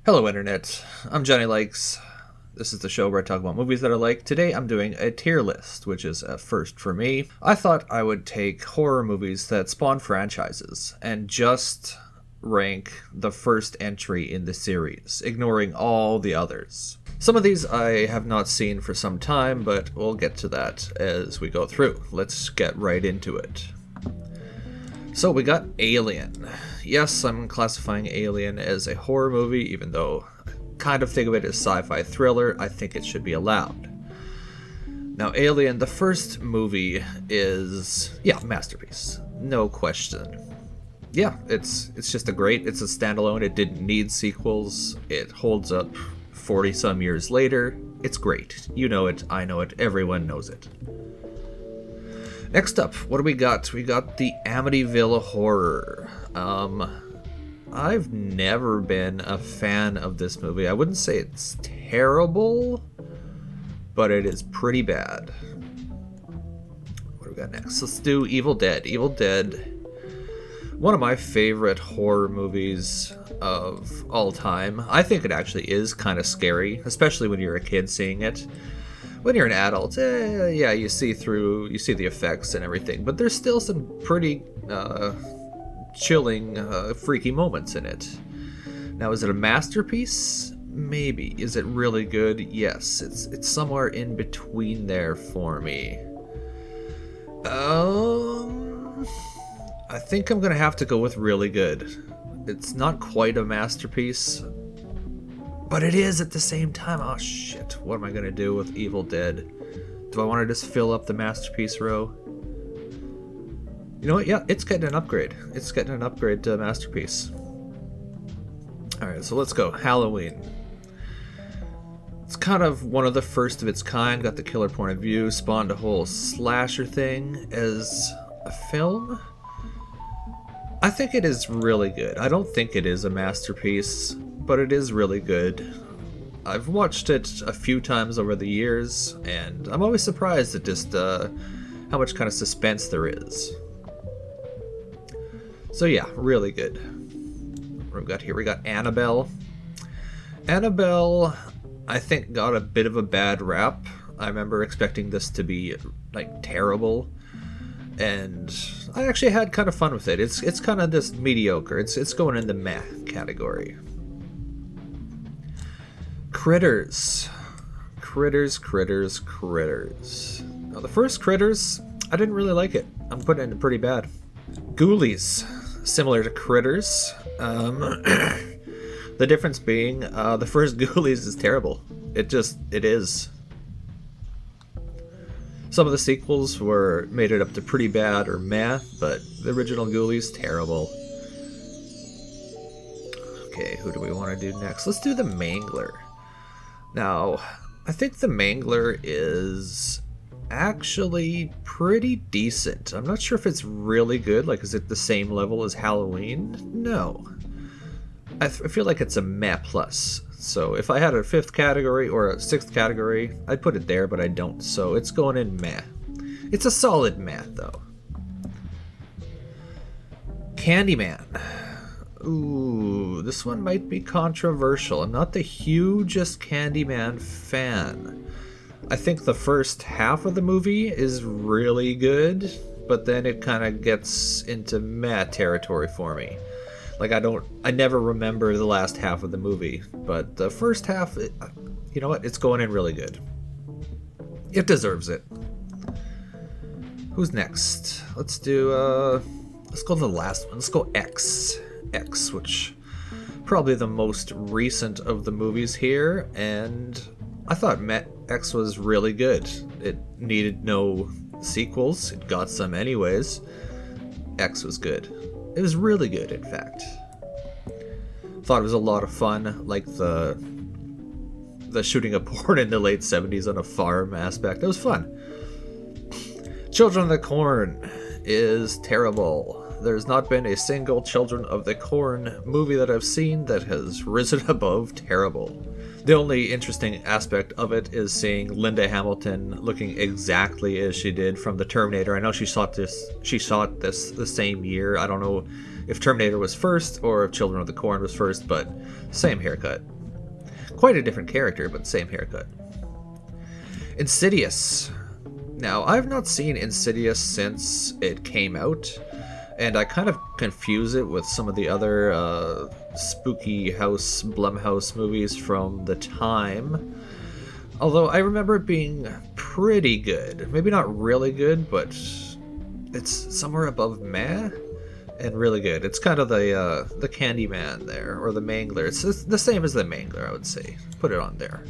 Hello, Internet. I'm Johnny Likes. This is the show where I talk about movies that I like. Today I'm doing a tier list, which is a first for me. I thought I would take horror movies that spawn franchises and just rank the first entry in the series, ignoring all the others. Some of these I have not seen for some time, but we'll get to that as we go through. Let's get right into it. So we got Alien. Yes, I'm classifying Alien as a horror movie, even though I kind of think of it as sci-fi thriller. I think it should be allowed. Now, Alien, the first movie is, masterpiece. No question. Yeah, it's just it's a standalone. It didn't need sequels. It holds up 40 some years later. It's great. You know it, I know it, everyone knows it. Next up, what do we got? We got the Amityville Horror. I've never been a fan of this movie. I wouldn't say it's terrible, but it is pretty bad. What do we got next? Let's do Evil Dead. Evil Dead, one of my favorite horror movies of all time. I think it actually is kind of scary, especially when you're a kid seeing it. When you're an adult, you see the effects and everything, but there's still some pretty chilling, freaky moments in it. Now, is it a masterpiece? Maybe. Is it really good? Yes. It's somewhere in between there for me. I think I'm gonna have to go with really good. It's not quite a masterpiece, but it is at the same time. Oh shit, what am I gonna do with Evil Dead? Do I want to just fill up the masterpiece row? You know what, yeah, it's getting an upgrade. It's getting an upgrade to masterpiece. Alright, so let's go. Halloween. It's kind of one of the first of its kind, got the killer point of view, spawned a whole slasher thing as a film. I think it is really good. I don't think it is a masterpiece, but it is really good. I've watched it a few times over the years, and I'm always surprised at just how much kind of suspense there is. So yeah, really good. What we got here? We got Annabelle. Annabelle, I think, got a bit of a bad rap. I remember expecting this to be like terrible, and I actually had kind of fun with it. It's kind of just mediocre. It's going in the meh category. Critters. Critters. Now, the first Critters, I didn't really like it. I'm putting it pretty bad. Ghoulies, similar to Critters. The difference being, the first Ghoulies is terrible. It is. Some of the sequels made it up to pretty bad or meh, but the original Ghoulies, terrible. Okay, who do we want to do next? Let's do the Mangler. Now, I think the Mangler is actually pretty decent. I'm not sure if it's really good. Like, is it the same level as Halloween? No. I feel like it's a meh plus. So if I had a fifth category or a sixth category, I'd put it there, but I don't. So it's going in meh. It's a solid meh, though. Candyman. Ooh, this one might be controversial. I'm not the hugest Candyman fan. I think the first half of the movie is really good, but then it kind of gets into meh territory for me. Like, I never remember the last half of the movie, but the first half, you know what? It's going in really good. It deserves it. Who's next? Let's go to the last one. Let's go X, which probably the most recent of the movies here, and I thought X was really good. It needed no sequels. It got some anyways. X was good. It was really good, in fact. Thought it was a lot of fun, like the shooting of porn in the late 70s on a farm aspect. It was fun. Children of the Corn is terrible. There's not been a single Children of the Corn movie that I've seen that has risen above terrible. The only interesting aspect of it is seeing Linda Hamilton looking exactly as she did from the Terminator. I know she shot this the same year. I don't know if Terminator was first or if Children of the Corn was first, but same haircut. Quite a different character, but same haircut. Insidious. Now, I've not seen Insidious since it came out, and I kind of confuse it with some of the other spooky house, Blumhouse movies from the time. Although I remember it being pretty good. Maybe not really good, but it's somewhere above meh and really good. It's kind of the Candyman there, or the Mangler. It's the same as the Mangler, I would say. Put it on there.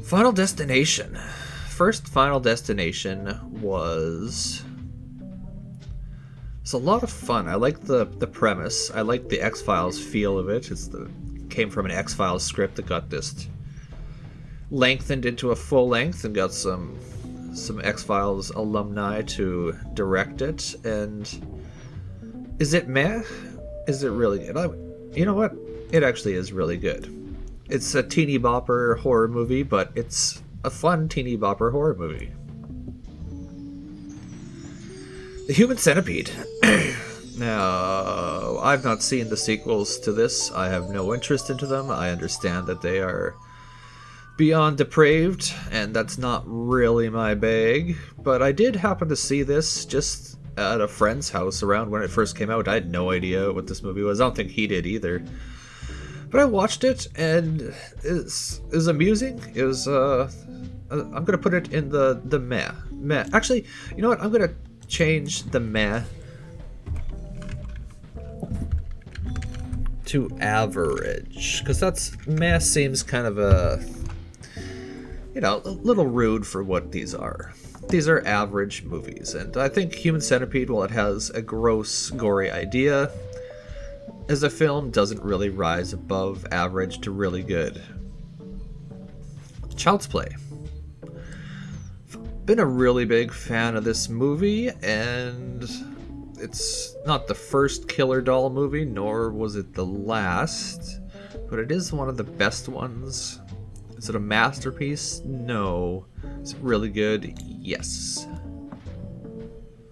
Final Destination. First Final Destination was... It's a lot of fun. I like the premise. I like the X-Files feel of it. Came from an X-Files script that got just lengthened into a full length and got some X-Files alumni to direct it. And is it meh? Is it really good? You know what? It actually is really good. It's a teeny bopper horror movie, but it's a fun teeny bopper horror movie. The Human Centipede. Now, I've not seen the sequels to this. I have no interest into them. I understand that they are beyond depraved, and that's not really my bag. But I did happen to see this just at a friend's house around when it first came out. I had no idea what this movie was. I don't think he did either. But I watched it, and it was amusing. It was, I'm going to put it in the meh. Meh. Actually, you know what? I'm going to change the meh to average, because meh seems kind of a little rude for what these are. These are average movies, and I think Human Centipede, while it has a gross, gory idea, as a film doesn't really rise above average to really good. Child's Play. Been a really big fan of this movie, and it's not the first Killer Doll movie, nor was it the last, but it is one of the best ones. Is it a masterpiece? No. Is it really good? Yes.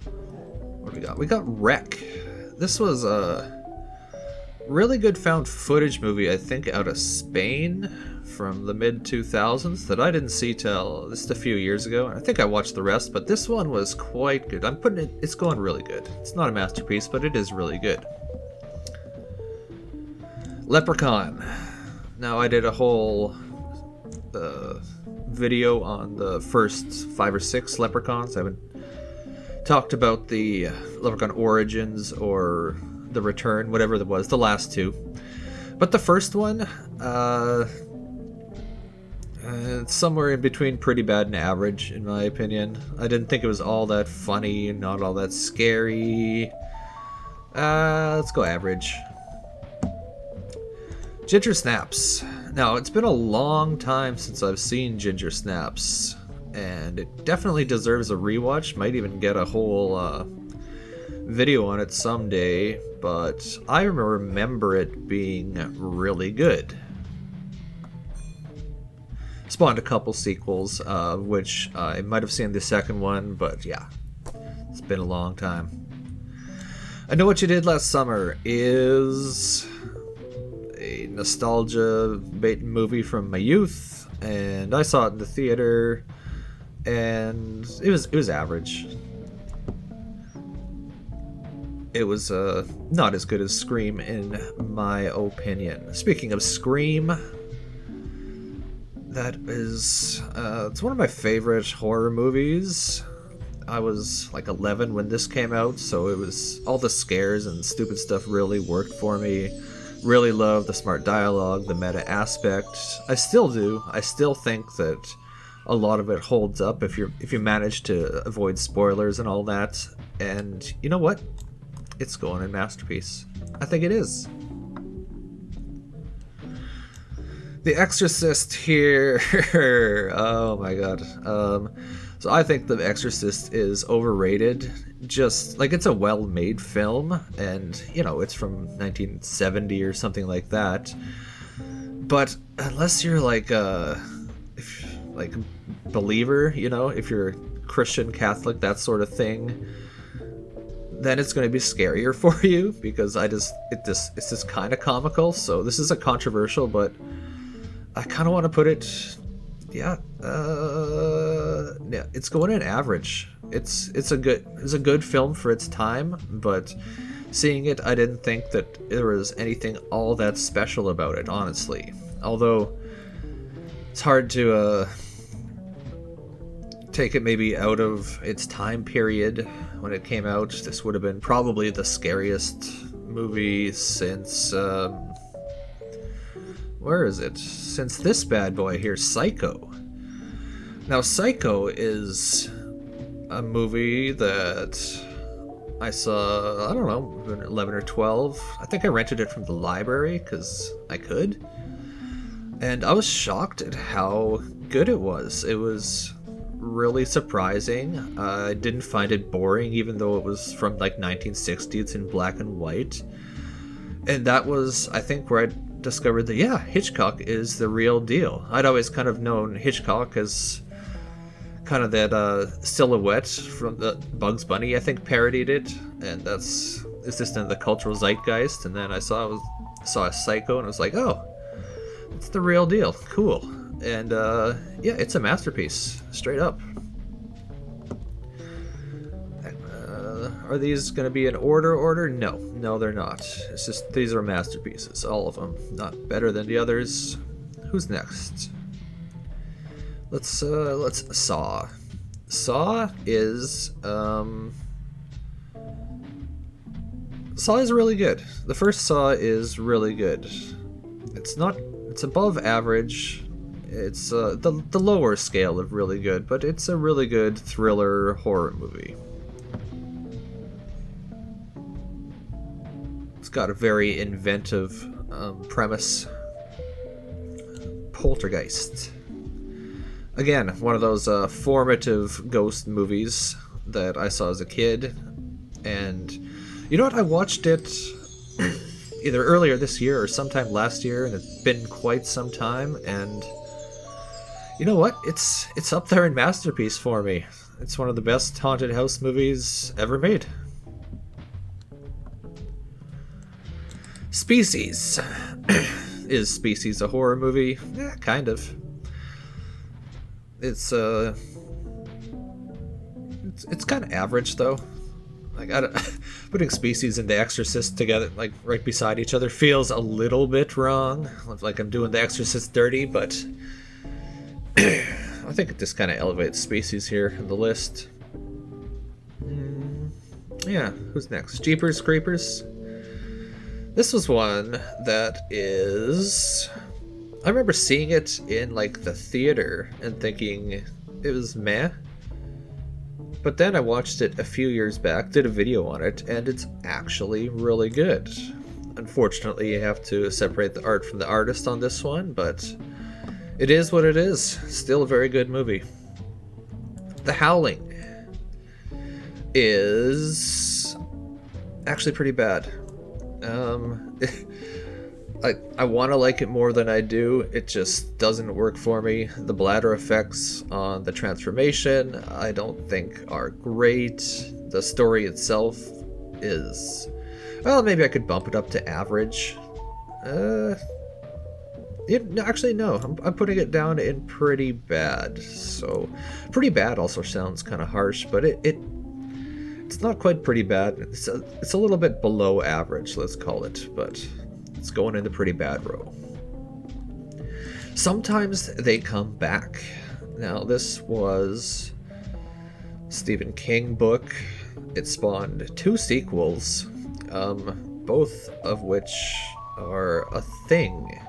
What do we got? We got Wreck. This was a really good found footage movie, I think, out of Spain from the mid-2000s that I didn't see till just a few years ago. I think I watched the rest, but this one was quite good. It's going really good. It's not a masterpiece, but it is really good. Leprechaun. Now, I did a whole video on the first 5 or 6 Leprechauns. I haven't talked about the Leprechaun Origins or the Return, whatever it was, the last 2. But the first one, it's somewhere in between pretty bad and average, in my opinion. I didn't think it was all that funny, not all that scary. Let's go average. Ginger Snaps. Now, it's been a long time since I've seen Ginger Snaps, and it definitely deserves a rewatch. Might even get a whole video on it someday, but I remember it being really good. Spawned a couple sequels, which I might have seen the second one, but yeah, it's been a long time. I Know What You Did Last Summer is a nostalgia bait movie from my youth, and I saw it in the theater, and it was average. It was not as good as Scream, in my opinion. Speaking of Scream, that is it's one of my favorite horror movies. I was like 11 when this came out, so it was all the scares and stupid stuff really worked for me. Really love the smart dialogue, the meta aspect. I still do. I still think that a lot of it holds up if you manage to avoid spoilers and all that. And you know what? It's going in masterpiece. I think it is. The Exorcist here. Oh my god. So I think The Exorcist is overrated. Just like, it's a well-made film, and it's from 1970 or something like that. But unless you're like a believer, if you're Christian, Catholic, that sort of thing, then it's going to be scarier for you because it's just kind of comical. So this is a controversial, but I kind of want to put it, yeah, yeah, it's going in average. It's a good film for its time, but seeing it, I didn't think that there was anything all that special about it, honestly. Although it's hard to take it maybe out of its time period when it came out. This would have been probably the scariest movie since where is it? Since this bad boy here, Psycho. Now, Psycho is a movie that I saw, I don't know, 11 or 12. I think I rented it from the library because I could. And I was shocked at how good it was. It was really surprising. I didn't find it boring, even though it was from like 1960. It's in black and white. And that was, I think, where I discovered that, yeah, Hitchcock is the real deal. I'd always kind of known Hitchcock as kind of that silhouette from the Bugs Bunny, I think, parodied it, and it's just in the cultural zeitgeist. And then I saw a Psycho, and I was like, oh, it's the real deal. Cool. And yeah, it's a masterpiece, straight up. Are these going to be in order? No, they're not. It's just these are masterpieces, all of them. Not better than the others. Who's next? Let's Saw. Saw is really good. The first Saw is really good. It's above average. It's the lower scale of really good, but it's a really good thriller horror movie. It's got a very inventive premise. Poltergeist. Again, one of those formative ghost movies that I saw as a kid. And you know what? I watched it either earlier this year or sometime last year, and it's been quite some time. And you know what? It's up there in masterpiece for me. It's one of the best haunted house movies ever made. Species. Is Species a horror movie? Yeah, kind of. It's kind of average though. Like putting Species and The Exorcist together, like right beside each other, feels a little bit wrong. Like I'm doing The Exorcist dirty, but I think it just kind of elevates Species here in the list. Yeah, who's next? Jeepers Creepers. This was one that is... I remember seeing it in like the theater and thinking it was meh. But then I watched it a few years back, did a video on it, and it's actually really good. Unfortunately, you have to separate the art from the artist on this one, but it is what it is. Still a very good movie. The Howling is actually pretty bad. I want to like it more than I do. It just doesn't work for me. The bladder effects on the transformation I don't think are great. The story itself is... well, maybe I could bump it up to average. Actually, no. I'm putting it down in pretty bad. So, pretty bad also sounds kind of harsh, but it's not quite pretty bad. It's a little bit below average, let's call it, but it's going in the pretty bad row. Sometimes They Come Back. Now, this was Stephen King book. It spawned 2 sequels, both of which are a thing.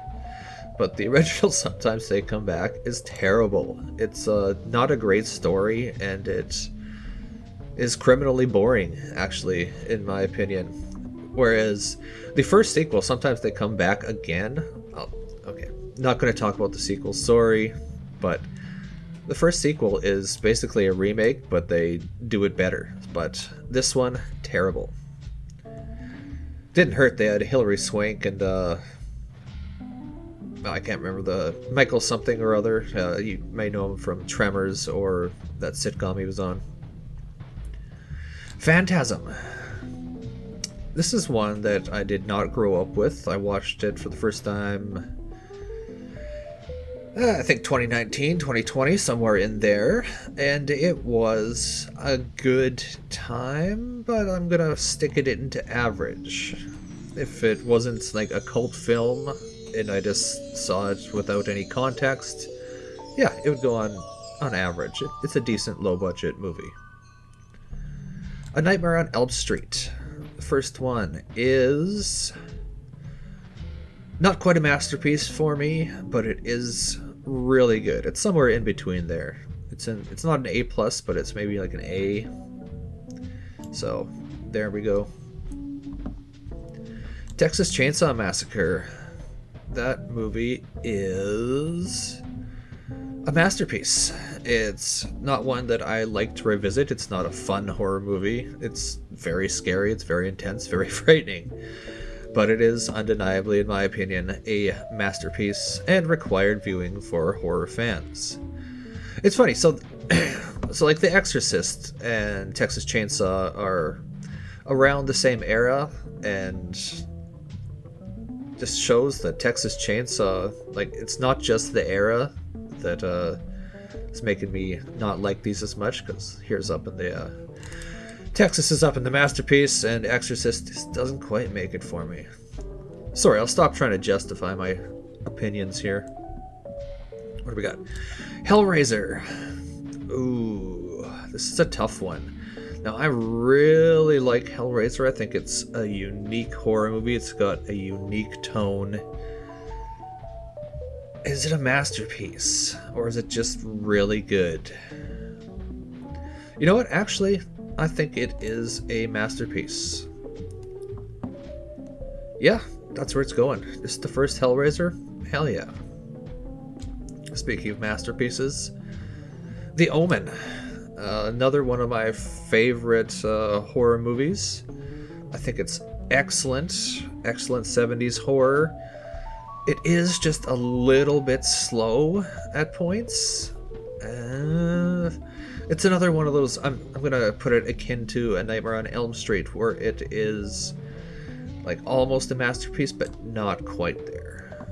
But the original Sometimes They Come Back is terrible. It's not a great story, and it is criminally boring, actually, in my opinion. Whereas the first sequel, Sometimes They Come Back Again... oh, okay, not going to talk about the sequel, sorry, but the first sequel is basically a remake, but they do it better. But this one, terrible. Didn't hurt, they had Hilary Swank and I can't remember the Michael something or other. You may know him from Tremors or that sitcom he was on. Phantasm. This is one that I did not grow up with. I watched it for the first time, I think 2019, 2020, somewhere in there. And it was a good time, but I'm gonna stick it into average. If it wasn't like a cult film and I just saw it without any context, yeah, it would go on average. It's a decent low-budget movie. A Nightmare on Elm Street. The first one is not quite a masterpiece for me, but it is really good. It's somewhere in between there. It's not an A+, but it's maybe like an A. So, there we go. Texas Chainsaw Massacre. That movie is a masterpiece. It's not one that I like to revisit. It's not a fun horror movie. It's very scary, it's very intense, very frightening. But it is undeniably, in my opinion, a masterpiece and required viewing for horror fans. It's funny, so like The Exorcist and Texas Chainsaw are around the same era, and just shows that Texas Chainsaw, like, it's not just the era that is making me not like these as much, because here's up in the Texas is up in the masterpiece, and Exorcist just doesn't quite make it for me. Sorry, I'll stop trying to justify my opinions here. What do we got? Hellraiser. Ooh, this is a tough one. Now, I really like Hellraiser. I think it's a unique horror movie. It's got a unique tone. Is it a masterpiece? Or is it just really good? You know what? Actually, I think it is a masterpiece. Yeah, that's where it's going. This is the first Hellraiser? Hell yeah. Speaking of masterpieces, The Omen. Another one of my favorite horror movies. I think it's excellent 70s horror. It is just a little bit slow at points. It's another one of those, I'm gonna put it akin to A Nightmare on Elm Street, where it is like almost a masterpiece, but not quite there.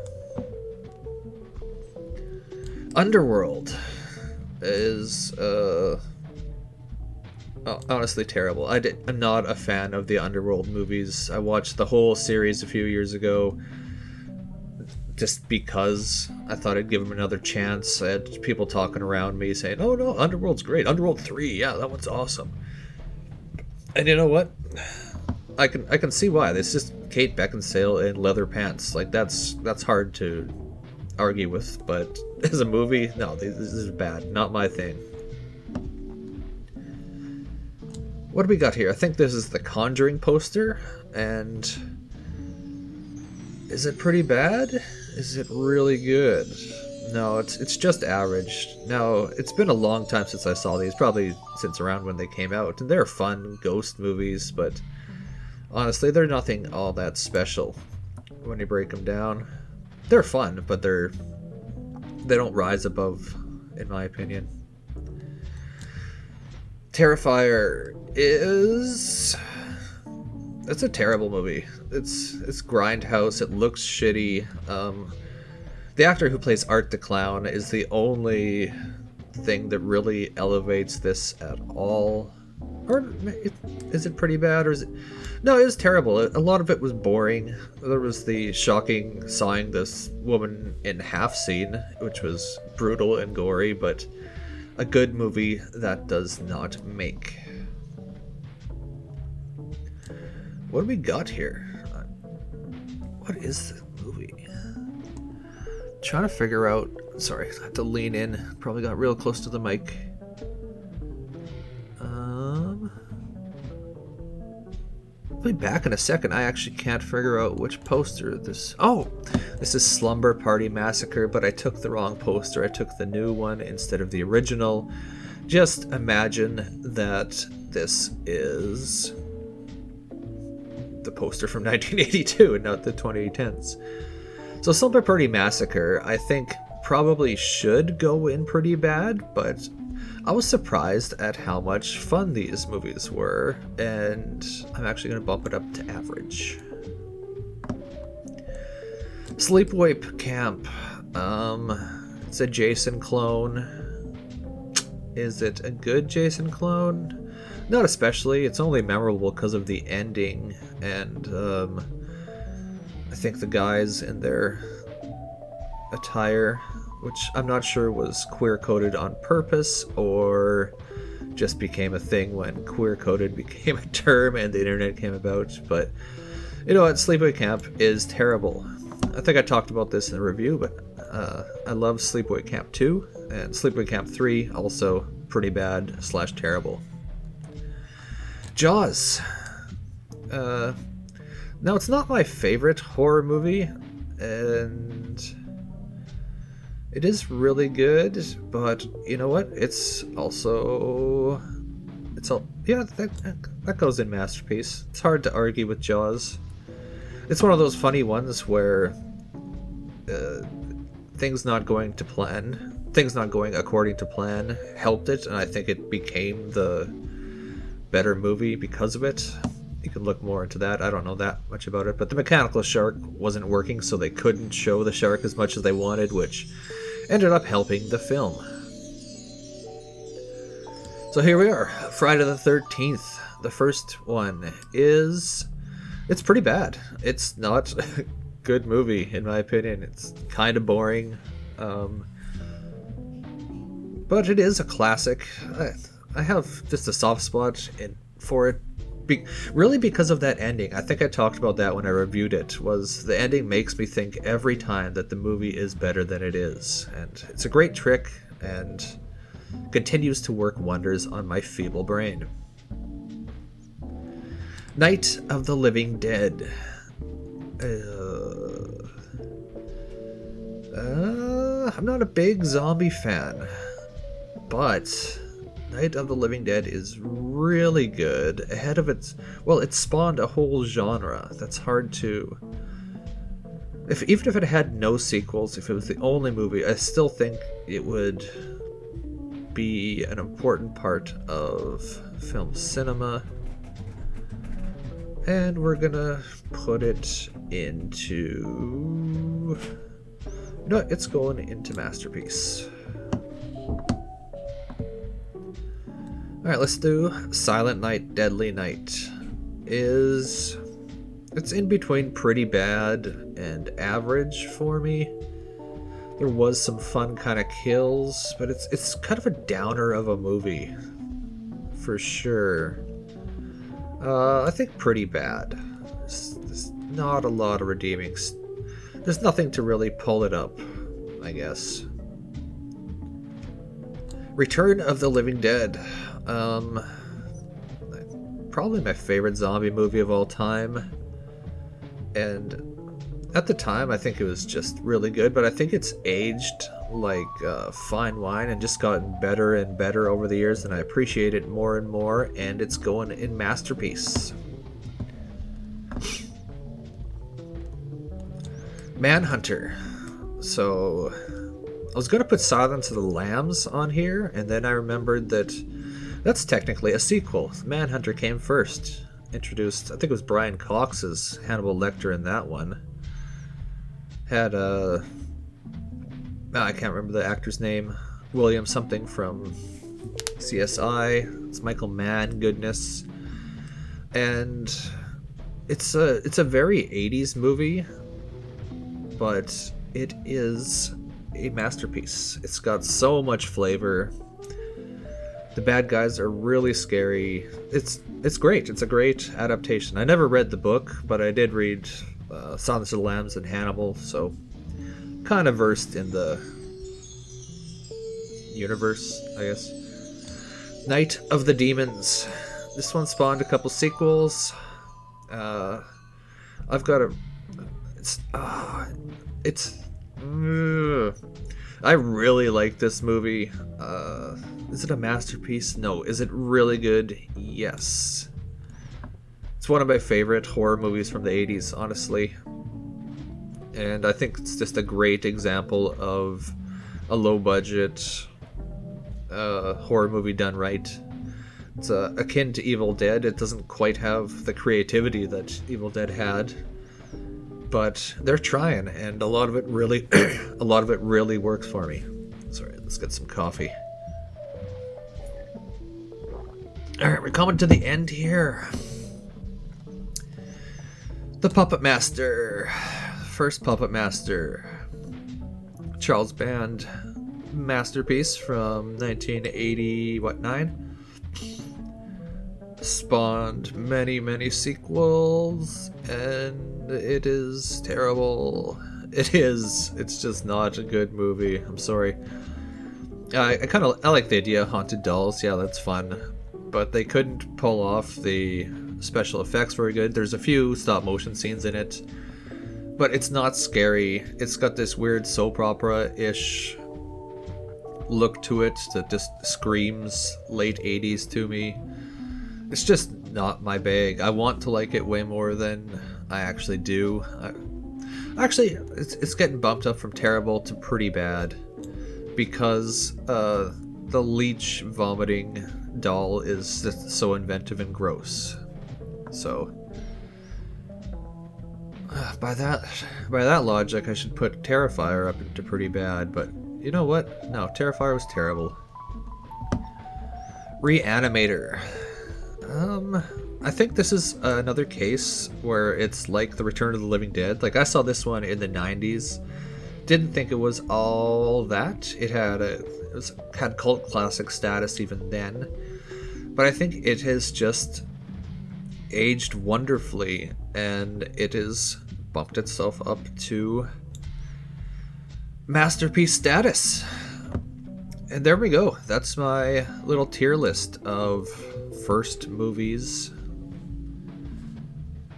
Underworld is honestly terrible. I'm not a fan of the Underworld movies. I watched the whole series a few years ago just because I thought I'd give them another chance. I had people talking around me saying, oh no, Underworld's great. Underworld 3, yeah, that one's awesome. And you know what? I can see why. It's just Kate Beckinsale in leather pants. Like, that's hard to argue with, but as a movie, no, this is bad. Not my thing. What do we got here? I think this is the Conjuring poster, and is it pretty bad? Is it really good? No, it's just average. Now, it's been a long time since I saw these, probably since around when they came out, and they're fun ghost movies, but honestly, they're nothing all that special when you break them down. They're fun, but they don't rise above, in my opinion. Terrifier is... It's a terrible movie. It's grindhouse. It looks shitty. The actor who plays Art the Clown is the only thing that really elevates this at all. Or is it pretty bad? Or is it... No, it was terrible. A lot of it was boring. There was the shocking sawing this woman in half scene, which was brutal and gory, but a good movie that does not make. What do we got here? What is the movie? Trying to figure out. Sorry, I have to lean in. Probably got real close to the mic. I'll be back in a second. I actually can't figure out which poster this... Oh! This is Slumber Party Massacre, but I took the wrong poster. I took the new one instead of the original. Just imagine that this is the poster from 1982 and not the 2010s. So Slumber Party Massacre, I think, probably should go in pretty bad, but I was surprised at how much fun these movies were, and I'm actually going to bump it up to average. Sleepaway Camp. It's a Jason clone. Is it a good Jason clone? Not especially. It's only memorable because of the ending, and I think the guys in their attire, which I'm not sure was queer-coded on purpose or just became a thing when queer-coded became a term and the internet came about. But you know what, Sleepaway Camp is terrible. I think I talked about this in the review, but I love Sleepaway Camp 2, and Sleepaway Camp 3 also pretty bad / terrible. Jaws. Now, it's not my favorite horror movie, and it is really good, but you know what? That goes in masterpiece. It's hard to argue with Jaws. It's one of those funny ones where things not going according to plan helped it, and I think it became the better movie because of it. You can look more into that. I don't know that much about it, but the mechanical shark wasn't working, so they couldn't show the shark as much as they wanted, which ended up helping the film. So here we are, Friday the 13th. The first one it's pretty bad. It's not a good movie, in my opinion. It's kind of boring. But it is a classic. I have just a soft spot for it. Really because of that ending. I think I talked about that when I reviewed it, was the ending makes me think every time that the movie is better than it is. And it's a great trick and continues to work wonders on my feeble brain. Night of the Living Dead. I'm not a big zombie fan, but Night of the Living Dead is really good. Ahead of it spawned a whole genre that's hard to... Even if it had no sequels, if it was the only movie, I still think it would be an important part of film cinema. And we're gonna put it into... No, it's going into Masterpiece. Alright, let's do Silent Night, Deadly Night. It's in between pretty bad and average for me. There was some fun kind of kills, but it's kind of a downer of a movie, for sure. I think pretty bad. There's not a lot of redeeming. There's nothing to really pull it up, I guess. Return of the Living Dead. Probably my favorite zombie movie of all time. And at the time, I think it was just really good, but I think it's aged like fine wine and just gotten better and better over the years, and I appreciate it more and more, and it's going in Masterpiece. Manhunter. So I was going to put Silence of the Lambs on here, and then I remembered that that's technically a sequel. Manhunter came first. Introduced, I think it was Brian Cox's Hannibal Lecter in that one. Had I can't remember the actor's name. William something from CSI. It's Michael Mann goodness. And it's a very 80s movie, but it is a masterpiece. It's got so much flavor. The bad guys are really scary. It's great. It's a great adaptation. I never read the book, but I did read Silence of the Lambs and Hannibal, so kind of versed in the universe, I guess. Night of the Demons. This one spawned a couple sequels. I've got a... I really like this movie. Is it a masterpiece? No. Is it really good? Yes. It's one of my favorite horror movies from the 80s, honestly. And I think it's just a great example of a low-budget horror movie done right. It's akin to Evil Dead. It doesn't quite have the creativity that Evil Dead had, but they're trying, and a lot of it really, a lot of it really works for me. Sorry, let's get some coffee. All right, we're coming to the end here. The Puppet Master, first Puppet Master, Charles Band masterpiece from 1989. Spawned many sequels, and it is terrible. It's just not a good movie. I'm sorry. I like the idea of haunted dolls. Yeah, that's fun, but they couldn't pull off the special effects very good. There's a few stop motion scenes in it, but it's not scary. It's got this weird soap opera-ish look to it that just screams late 80s to me. It's just not my bag. I want to like it way more than I actually do. It's getting bumped up from terrible to pretty bad because the leech vomiting doll is just so inventive and gross. So by that logic, I should put Terrifier up into pretty bad. But you know what? No, Terrifier was terrible. Reanimator. I think this is another case where it's like the Return of the Living Dead. Like, I saw this one in the 90s. Didn't think it was all that. It had cult classic status even then. But I think it has just aged wonderfully, and it has bumped itself up to masterpiece status. And there we go. That's my little tier list of first movies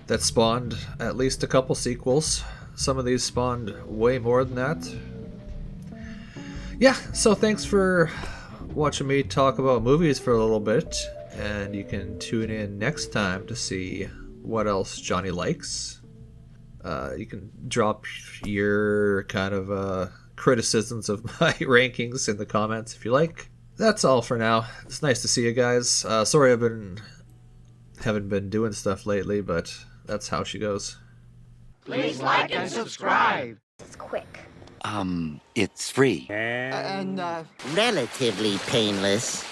that spawned at least a couple sequels. Some of these spawned way more than that. Yeah, so thanks for watching me talk about movies for a little bit, and you can tune in next time to see what else Johnny likes. You can drop your kind of criticisms of my rankings in the comments if you like. That's all for now. It's nice to see you guys. Sorry haven't been doing stuff lately, but that's how she goes. Please like and subscribe. It's quick. It's free. And relatively painless.